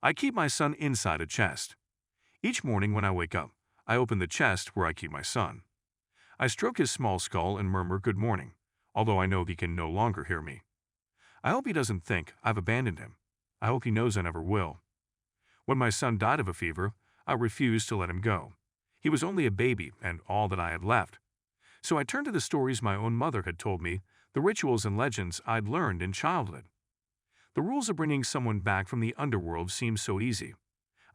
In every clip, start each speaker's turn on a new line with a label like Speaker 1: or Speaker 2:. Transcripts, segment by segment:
Speaker 1: I keep my son inside a chest. Each morning when I wake up, I open the chest where I keep my son. I stroke his small skull and murmur good morning, although I know he can no longer hear me. I hope he doesn't think I've abandoned him. I hope he knows I never will. When my son died of a fever, I refused to let him go. He was only a baby and all that I had left. So I turned to the stories my own mother had told me, the rituals and legends I'd learned in childhood. The rules of bringing someone back from the underworld seemed so easy.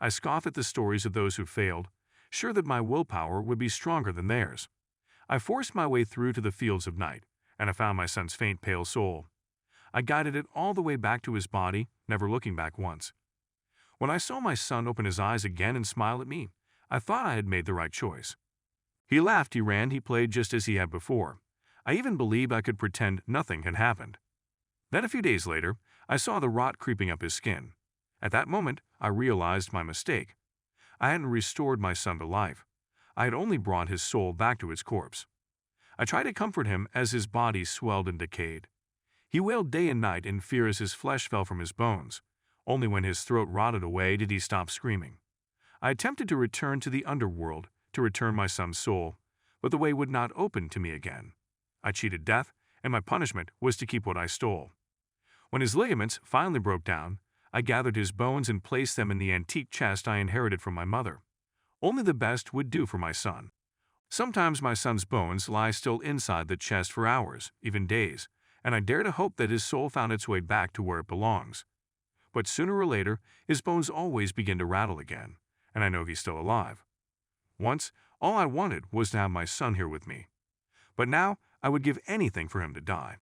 Speaker 1: I scoff at the stories of those who failed, sure that my willpower would be stronger than theirs. I forced my way through to the fields of night, and I found my son's faint, pale soul. I guided it all the way back to his body, never looking back once. When I saw my son open his eyes again and smile at me, I thought I had made the right choice. He laughed, he ran, he played just as he had before. I even believed I could pretend nothing had happened. Then a few days later, I saw the rot creeping up his skin. At that moment, I realized my mistake. I hadn't restored my son to life. I had only brought his soul back to its corpse. I tried to comfort him as his body swelled and decayed. He wailed day and night in fear as his flesh fell from his bones. Only when his throat rotted away did he stop screaming. I attempted to return to the underworld, to return my son's soul, but the way would not open to me again. I cheated death, and my punishment was to keep what I stole. When his ligaments finally broke down, I gathered his bones and placed them in the antique chest I inherited from my mother. Only the best would do for my son. Sometimes my son's bones lie still inside the chest for hours, even days, and I dare to hope that his soul found its way back to where it belongs. But sooner or later, his bones always begin to rattle again, and I know he's still alive. Once, all I wanted was to have my son here with me. But now, I would give anything for him to die.